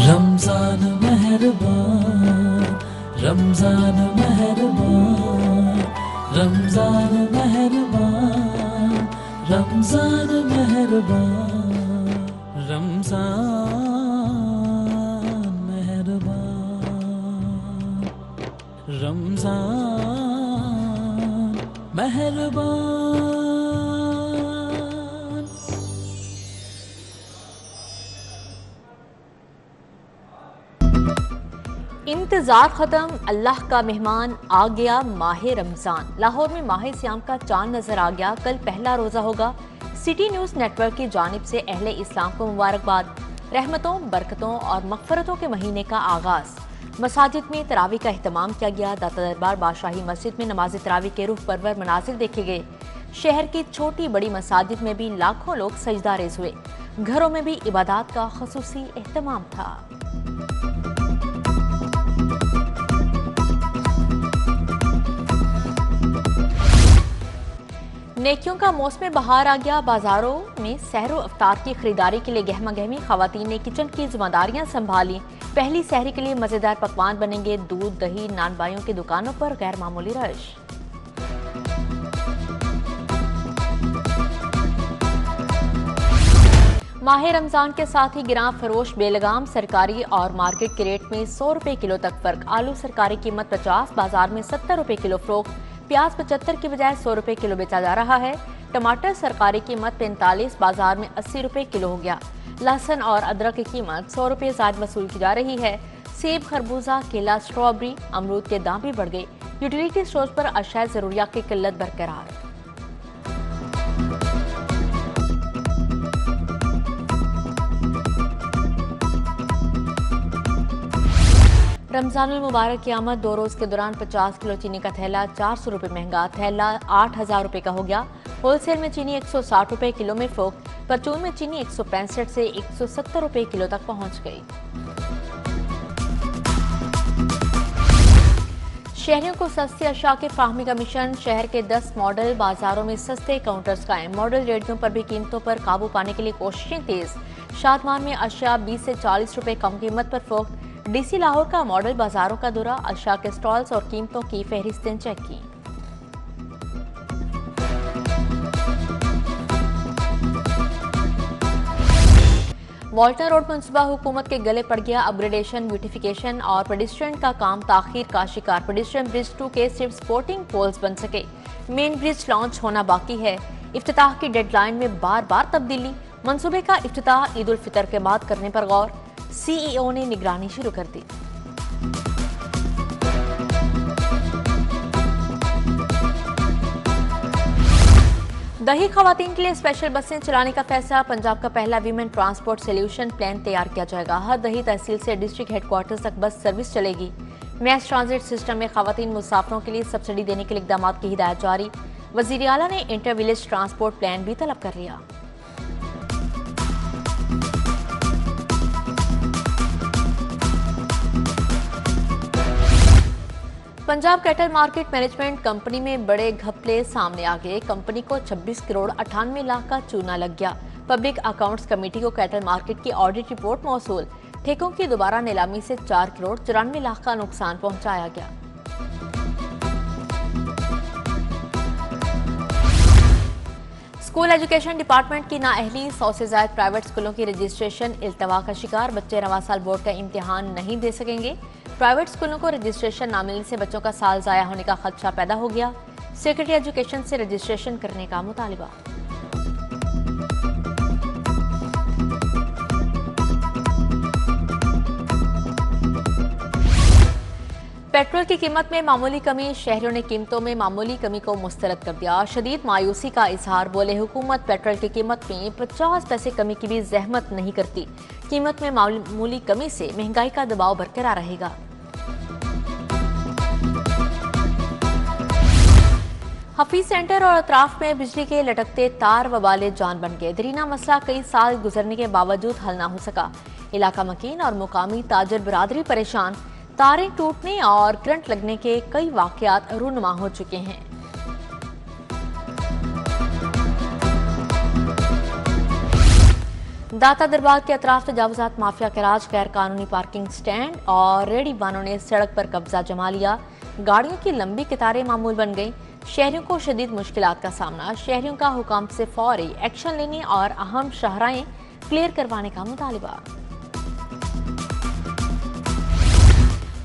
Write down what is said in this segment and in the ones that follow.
रमजान मेहरबान, रमजान मेहरबान, रमजान मेहरबान, रमजान मेहरबान, रमजान मेहरबान, रमजान मेहरबान। इंतजार खत्म, अल्लाह का मेहमान आ गया माह रमजान। लाहौर में माह सियाम का चांद नजर आ गया। कल पहला रोजा होगा। सिटी न्यूज नेटवर्क की जानिब से अहले इस्लाम को मुबारकबाद। रहमतों, बरकतों और मगफरतों के महीने का आगाज। मसाजिद में तरावी का एहतमाम किया गया। दाता दरबार बादशाही मस्जिद में नमाज तरावी के रूह परवर मनाजिर देखे गए। शहर की छोटी बड़ी मसाजिद में भी लाखों लोग सजदा रेज हुए। घरों में भी इबादत का खसूसी एहतमाम था। नेकियों का मौसम बहार आ गया। बाजारों में सहरो अफ्तार की खरीदारी के लिए गहमा गहमी। खवातीन ने किचन की जिम्मेदारियां संभाली। पहली सहरी के लिए मजेदार पकवान बनेंगे। दूध, दही, नानबाइयों की दुकानों पर गैर मामूली रश। माह रमजान के साथ ही गिरां फरोश बेलगाम। सरकारी और मार्केट के रेट में 100 रुपए किलो तक फर्क। आलू सरकारी कीमत 50, बाजार में 70 रुपए किलो फरोख्त। प्याज 75 की बजाय 100 रुपए किलो बेचा जा रहा है। टमाटर सरकारी कीमत 45, बाजार में 80 रुपए किलो हो गया। लहसुन और अदरक की कीमत 100 रुपए ज़ायद वसूल की जा रही है। सेब, खरबूजा, केला, स्ट्रॉबेरी, अमरूद के दाम भी बढ़ गए। यूटिलिटी स्टोर्स पर अशाए जरूरियात की किल्लत बरकरार। रमजानुल मुबारक की आमद। 2 रोज के दौरान 50 किलो चीनी का थैला 400 रुपए महंगा। थैला 8,000 रुपए का हो गया। होलसेल में चीनी 160 रुपए किलो में फरोख्त। परचून में चीनी 165 से 170 रुपए किलो तक पहुंच गई। शहरियों को सस्ती अशिया के फाहमी का मिशन। शहर के 10 मॉडल बाजारों में सस्ते काउंटर्स कायम। मॉडल रेडियो पर भी कीमतों पर काबू पाने के लिए कोशिशें तेज। शादमान में अशिया 20 से 40 रुपए कम कीमत पर फरोख्त। डीसी लाहौर का मॉडल बाजारों का दौरा। अशिया के स्टॉल्स और कीमतों की फहरिस्तें चेक की। वॉल्टन रोड मुंसबा हुकूमत के गले पड़ गया। अपग्रेडेशन, ब्यूटिफिकेशन और पेडिस्ट्रियन का काम ताखीर का शिकार। पेडिस्ट्रियन ब्रिज 2 के सिर्फ स्पोर्टिंग पोल्स बन सके। मेन ब्रिज लॉन्च होना बाकी है। इफ्तिताह की डेडलाइन में बार बार तब्दीली। मंसूबे का इफ्तिताह ईद उल फितर के बाद करने पर गौर। सीईओ ने निगरानी शुरू कर दी। दही खवातीन के लिए स्पेशल बसें चलाने का फैसला। पंजाब का पहला वीमेन ट्रांसपोर्ट सोल्यूशन प्लान तैयार किया जाएगा। हर दही तहसील से डिस्ट्रिक्ट हेडक्वार्टर्स तक बस सर्विस चलेगी। मैस ट्रांजिट सिस्टम में खवातीन मुसाफिरों के लिए सब्सिडी देने के लिए इकदाम की हिदायत जारी। वजीर आला ने इंटर विलेज ट्रांसपोर्ट प्लान भी तलब कर लिया। Punjab cattle market management company में बड़े घपले सामने आ गए। कंपनी को 26 करोड़ 98 लाख का चूना लग गया। पब्लिक अकाउंट्स कमेटी को कैटल मार्केट की ऑडिट रिपोर्ट मौसूल। ठेकों की दोबारा नीलामी से 4 करोड़ 94 लाख का नुकसान पहुंचाया गया। स्कूल एजुकेशन डिपार्टमेंट की नाअहली। 100 से ज्यादा प्राइवेट स्कूलों की रजिस्ट्रेशन इल्तवा का शिकार। बच्चे रवां साल बोर्ड का इम्तिहान नहीं दे सकेंगे। प्राइवेट स्कूलों को रजिस्ट्रेशन न मिलने से बच्चों का साल जाया होने का खदशा पैदा हो गया। सेक्रेटरी एजुकेशन से रजिस्ट्रेशन करने का मुतालिबा। पेट्रोल की कीमत में मामूली कमी। शहरियों ने कीमतों में मामूली कमी को मुस्तरद कर दिया। शदीद मायूसी का इजहार। बोले हुकूमत पेट्रोल की कीमत में 50 पैसे कमी की भी जहमत नहीं करती। कीमत में मामूली कमी से महंगाई का दबाव बरकरार रहेगा। हफीज सेंटर और अतराफ में बिजली के लटकते तार वबाले जान बन गए। दरीना मसला कई साल गुजरने के बावजूद हल न हो सका। इलाका मकीन और मुकामी ताजर बरादरी परेशान। तारें टूटने और करंट लगने के कई वाकयात रूनुमा हो चुके हैं। दाता दरबार के अतराफ तजावुजात माफिया के राज, गैर कानूनी पार्किंग स्टैंड और रेडी वालों ने सड़क पर कब्जा जमा लिया। गाड़ियों की लंबी कतारें मामूल बन गई। शहरियों को शदीद मुश्किलात का सामना। शहरियों का हुकाम से फौरी एक्शन लेने और अहम शाहराहें क्लियर करवाने का मुतालिबा।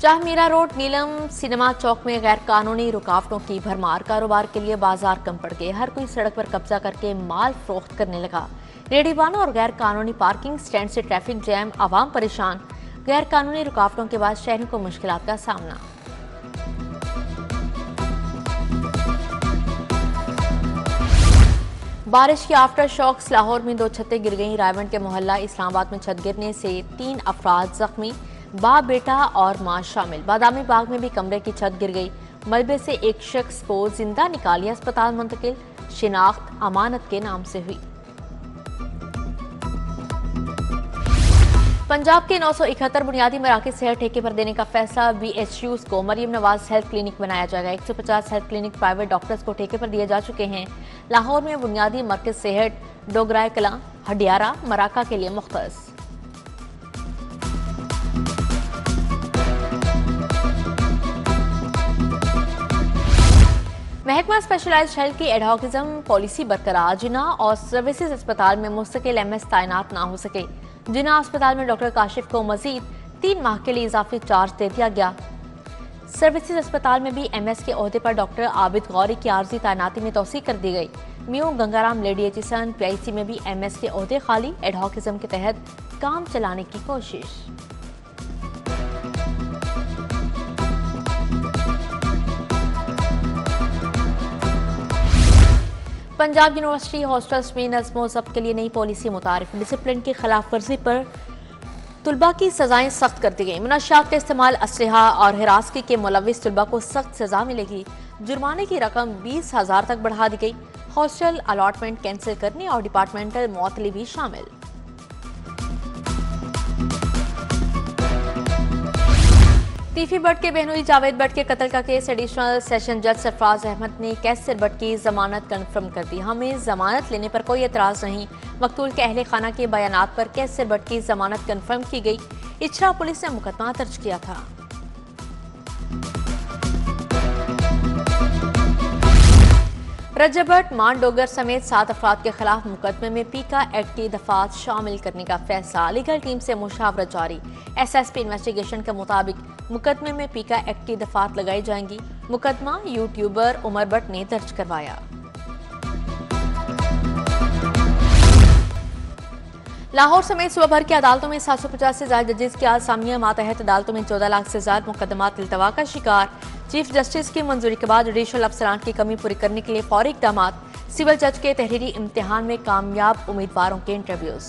चाहमीरा रोड नीलम सिनेमा चौक में गैर कानूनी रुकावटों की भरमार। कारोबार के लिए बाजार कम पड़ गए। हर कोई सड़क पर कब्जा करके माल फरोख्त करने लगा। रेडीवानों और गैर कानूनी पार्किंग स्टैंड से ट्रैफिक जैम, आवाम परेशान। गैर कानूनी रुकावटों के बाद शहरों को मुश्किलात का सामना। बारिश की आफ्टर शॉक्स। लाहौर में 2 छतें गिर गईं। रायवंड के मोहल्ला इस्लामाबाद में छत गिरने से 3 अफराद जख्मी, बाप बेटा और मां शामिल। बादामी बाग में भी कमरे की छत गिर गई। मलबे से एक शख्स को जिंदा निकाली अस्पताल मुंतकिल। शिनाख्त अमानत के नाम से हुई। पंजाब के 971 बुनियादी मराकज सेहत ठेके पर देने का फैसला। BHUs को मरियम नवाज हेल्थ क्लिनिक बनाया जाएगा। 150 हेल्थ क्लिनिक प्राइवेट डॉक्टर्स को ठेके पर दिए जा चुके हैं। लाहौर में बुनियादी मरकज सेहत डोगराय कलां, हडियारा, मराका के लिए मुख्तस। महकमा स्पेशलाइज्ड हेल्थ की एडहॉकिज्म पॉलिसी बरकरार। जिना और सर्विसेज अस्पताल में मुस्तकिल MS तैनात ना हो सके। जिना अस्पताल में डॉक्टर काशिफ को मजीद 3 माह के लिए इजाफी चार्ज दे दिया गया। सर्विसेज अस्पताल में भी MS के ओहदे पर डॉक्टर आबिद गौरी की आर्जी तैनाती में तौसीक कर दी गई। Mu Gangaram lady Aitchison PIC में भी MS के ओहदे खाली। एडहॉकिज्म के तहत काम चलाने की कोशिश। पंजाब यूनिवर्सिटी हॉस्टल्स में नज़्म व ज़ब्त के लिए नई पॉलिसी मुतारिफ। डिसिप्लिन की खिलाफ वर्जी पर तुलबा की सजाएं सख्त कर दी गई। मुनशियात का इस्तेमाल, असलहा और हिरासगी के मुलविस तुलबा को सख्त सजा मिलेगी। जुर्माने की रकम 20,000 तक बढ़ा दी गई। हॉस्टल अलॉटमेंट कैंसिल करने और डिपार्टमेंटल मुअत्तली भी शामिल। तीफी भट्ट के बहनोई जावेद भट्ट के कत्ल का केस। एडिशनल सेशन जज सरफराज अहमद ने कैसर भट्ट की जमानत कन्फर्म कर दी। हमें जमानत लेने पर कोई एतराज नहीं। मकतूल के अहले खाना के बयानात पर कैसर भट्ट की जमानत कन्फर्म की गई। इचरा पुलिस ने मुकदमा दर्ज किया था। रजब भट्ट, मान डोगर समेत 7 अफराद के खिलाफ मुकदमे में पीका एक्ट की दफात शामिल करने का फैसला। लीगल टीम से मुशावरत जारी। SSP इन्वेस्टिगेशन के मुताबिक मुकदमे में पीका एक्ट की दफात लगाई जाएंगी। मुकदमा यूट्यूबर उमर भट्ट ने दर्ज करवाया। लाहौर समेत सूबा भर की अदालतों में 750 से ज्यादा जजेस की आसामियां। मातहत अदालतों में 14 लाख से ज्यादा मुकदमात इल्तवा का शिकार। चीफ जस्टिस की मंजूरी के बाद जुडिशल अफसरान की कमी पूरी करने के लिए फौरी इकदाम। सिविल जज के तहरीरी इम्तिहान में कामयाब उम्मीदवारों के इंटरव्यूज।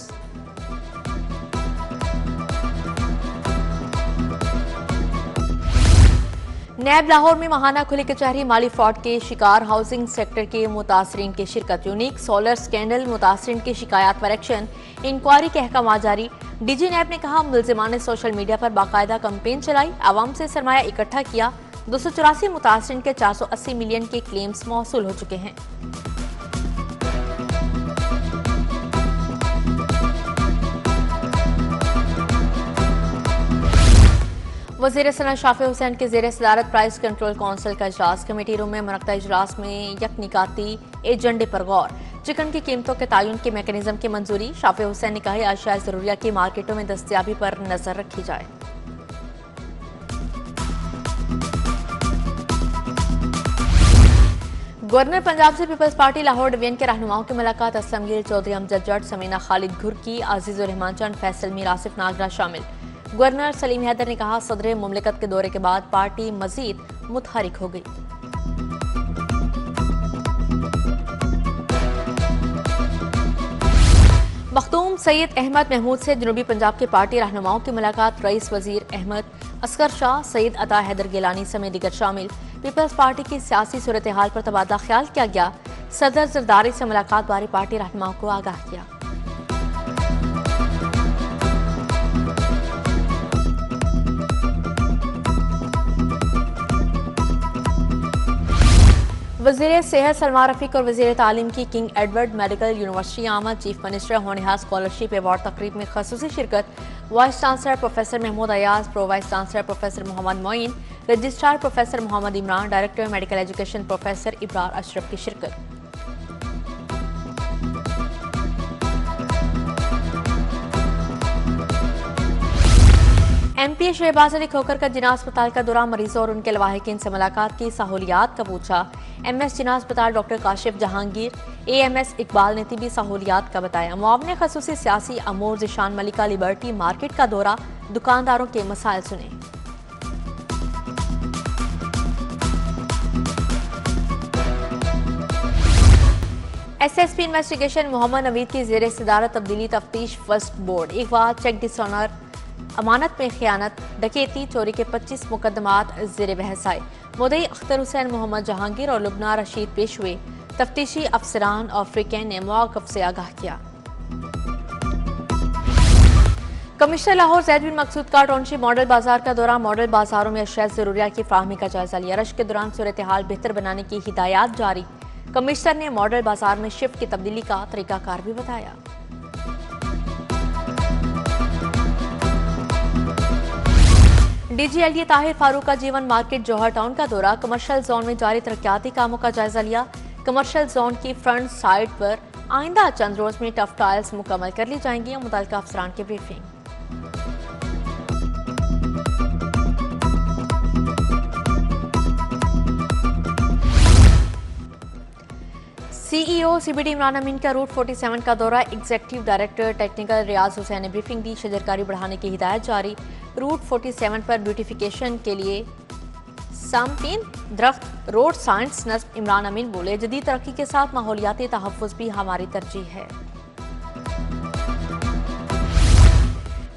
नैब लाहौर में माहाना खुली कचहरी। माली फ्रॉड के शिकार हाउसिंग सेक्टर के मुतासरीन की शिरकत। यूनिक सोलर स्कैंडल, मुतासरीन की शिकायत पर एक्शन। इंक्वायरी के अहकाम जारी। DG नैब ने कहा, मुलजिमान ने सोशल मीडिया पर बाकायदा कैंपेन चलाई, आवाम से सरमाया इकट्ठा किया। 284 मुतासरीन के 480 मिलियन के क्लेम्स मौसूल हो चुके हैं। वज़ीर सनअत शाफी हुसैन के ज़ेर सदारत प्राइस कंट्रोल काउंसिल का इजलास। कमेटी रूम में मुनक्कदा इजलास में यकनिकाती एजेंडे पर गौर। चिकन की कीमतों के तयन के मैकेनिज्म की मंजूरी। शाफी हुसैन ने कहा, अशिया ज़रूरिया की मार्केटों में दस्तयाबी पर नजर रखी जाए। गवर्नर पंजाब से पीपल्स पार्टी लाहौर डिवीजन के रहनुमाओं की मुलाकात। असलम गिल, चौधरी अमजद जट, समीना खालिद घुर्की, अजीजुर रहमान चंद, फैसल मीर, आसिफ नागरा शामिल। गवर्नर सलीम हैदर ने कहा, सदर मुमलिकत के दौरे के बाद पार्टी मजीद मुतहरिक हो गई। मखदूम सैयद अहमद महमूद से जनूबी पंजाब के पार्टी रहनुमाओं की मुलाकात। रईस वजीर अहमद असगर शाह, सईद अता हैदर गिलानी समेत दीगर शामिल। पीपल्स पार्टी की सियासी सूरत हाल पर तबादला ख्याल किया गया। सदर जरदारी से मुलाकात बारे पार्टी रहनुमाओं को आगाह किया। वज़ीर सेहत सलमान रफीक और वज़ीर तालीम की किंग एडवर्ड मेडिकल यूनिवर्सिटी आमद chief minister Honhaar scholarship award तकरीब में खसूसी शिरकत। Vice chancellor professor Mahmood Ayaz, pro vice chancellor professor Mohammad Moin, registrar professor Mohammad Imran, director medical education professor Ibrar Ashraf की शिरकत। MP शहबाज अली खोखर का जिना अस्पताल का दौरा, मरीजों और उनके लवाहिकीन से मुलाकात की, सहूलियात का पूछा। MS जिना अस्पताल डॉक्टर काशिफ जहांगीर, AMS इकबाल ने तिबी सहूलियात का बताया। मुआवने खसूसी सियासी अमूर जिशान मलिका लिबर्टी मार्केट का दौरा, दुकानदारों के मसाइल सुने। SSP इन्वेस्टिगेशन मोहम्मद नवीद की जेर सदारत तब्दीली तफ्तीश फर्स्ट बोर्ड, अगवा, चेक डिसऑनर, अमानत में खयानत, डकैती, चोरी के 25 मुकदमात जेर बहस आए। मुद्दई अख्तर हुसैन, मोहम्मद जहांगीर और लुबना रशीद पेश हुए। तफ्तीशी अफसरान और फ्रीकैन ने मौक़िफ़ से आगाह किया। कमिश्नर लाहौर ज़ैद बिन मकसूद का टाउनशिप मॉडल बाजार का दौरा, मॉडल बाजारों में अशिया ज़रूरियात की फ़राहमी का जायजा लिया। रश के दौरान सूरत हाल बेहतर बनाने की हिदायत जारी। कमिश्नर ने मॉडल बाजार में शिफ्ट की तब्दीली का तरीकाकार भी बताया। DGLD ताहिर फारूक का जीवन मार्केट जौहर टाउन का दौरा, कमर्शियल जोन में जारी तरक्याती कामों का जायजा लिया। कमर्शियल जोन की फ्रंट साइड पर आइंदा चंद रोज में टफ टाइल्स मुकम्मल कर ली जाएंगी। मुतल्लिका अफसरान की ब्रीफिंग। CEO CBD इमरान अमीन का रूट 47 का दौरा, एग्जीक्यूटिव डायरेक्टर टेक्निकल रियाज हुसैन ने ब्रीफिंग दी। शजरकारी बढ़ाने की हिदायत जारी। रूट 47 पर ब्यूटिफिकेशन के लिए सामतीन दरख्त रोड साइंस नस्ब। इमरान अमीन बोले, जदीद तरक्की के साथ माहौलियाती तहफ़्फ़ुज़ भी हमारी तरजीह है।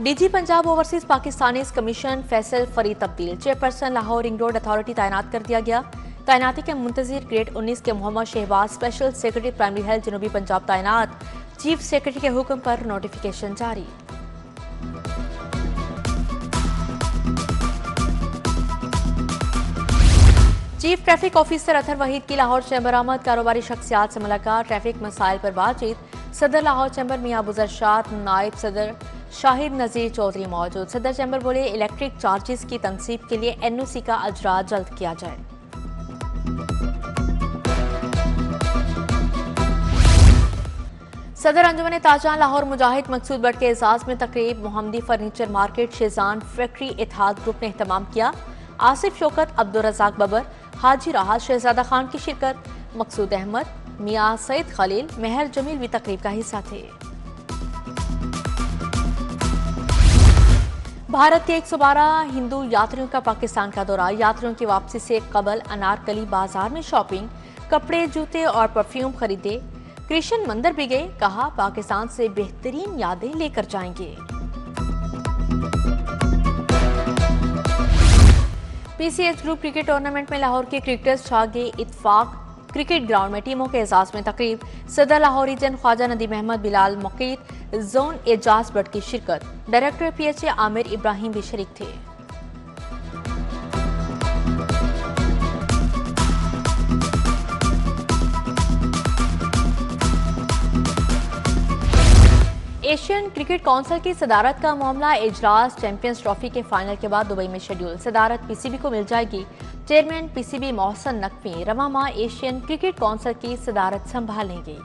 DG Punjab overseas Pakistani commission Faisal Farid तब्दील, chairperson Lahore ring road authority तैनात कर दिया गया। तैनाती के मुंतजिर ग्रेड 19 के Mohammad Shahbaz, special secretary primary health जनूबी पंजाब तैनात। चीफ सेक्रेटरी के हुक्म पर नोटिफिकेशन जारी। Chief traffic officer Athar Waheed की लाहौर चैम्बर आमद, कारोबारी शख्सियात से मुलाकात, ट्रैफिक मसाइल पर बातचीत। सदर लाहौर चैम्बर मियां अबूजर शाद, नायब सदर शाहिद नजीर चौधरी मौजूद। सदर चैम्बर बोले, इलेक्ट्रिक चार्जेस की तनसीब के लिए NOC का अजरा जल्द किया जाए। सदर अंजुमन ताजान लाहौर मुजाहिद मकसूद बट के एजाज में तकरीब, Mohammadi furniture market Shezan factory Ittehad group ने एहतमाम किया। आसिफ शौकत, अब्दुल रज़ाक बबर, हाजी राहत शहजादा खान की शिरकत। मकसूद अहमद, मियां सईद खलील, मेहर जमील भी तकरीब का हिस्सा थे। भारत के 112 हिंदू यात्रियों का पाकिस्तान का दौरा, यात्रियों की वापसी से कबल अनारकली बाजार में शॉपिंग, कपड़े, जूते और परफ्यूम खरीदे। कृष्ण मंदिर भी गए, कहा पाकिस्तान से बेहतरीन यादें लेकर जाएंगे। PCH ग्रुप क्रिकेट टूर्नामेंट में लाहौर के क्रिकेटर्स छा गए। इत्तेफाक क्रिकेट ग्राउंड में टीमों के एजाज में तकरीब, सदर लाहौर रीजन ख्वाजा नदीम अहमद, बिलाल मुकीत, जोन एजाज बट की शिरकत। डायरेक्टर PHA आमिर इब्राहिम भी शरीक थे। एशियन क्रिकेट काउंसिल की सदारत का मामला, इजलास चैंपियंस ट्रॉफी के फाइनल के बाद दुबई में शेड्यूल। सदारत PCB को मिल जाएगी। चेयरमैन PCB मोहसन नकवी रवा माह एशियन क्रिकेट काउंसिल की सदारत संभालेंगे।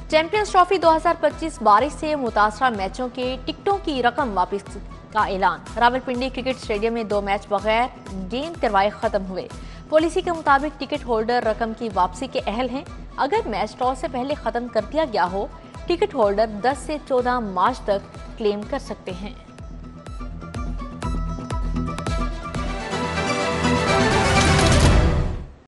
चैंपियंस ट्रॉफी 2025 बारिश से मुतासरा मैचों के टिकटों की रकम वापस का ऐलान। रावलपिंडी क्रिकेट स्टेडियम में 2 मैच बगैर गेंद करवाए खत्म हुए। पॉलिसी के मुताबिक टिकट होल्डर रकम की वापसी के अहल हैं। अगर मैच ड्रॉ से पहले खत्म कर दिया गया हो, टिकट होल्डर 10 से 14 मार्च तक क्लेम कर सकते हैं।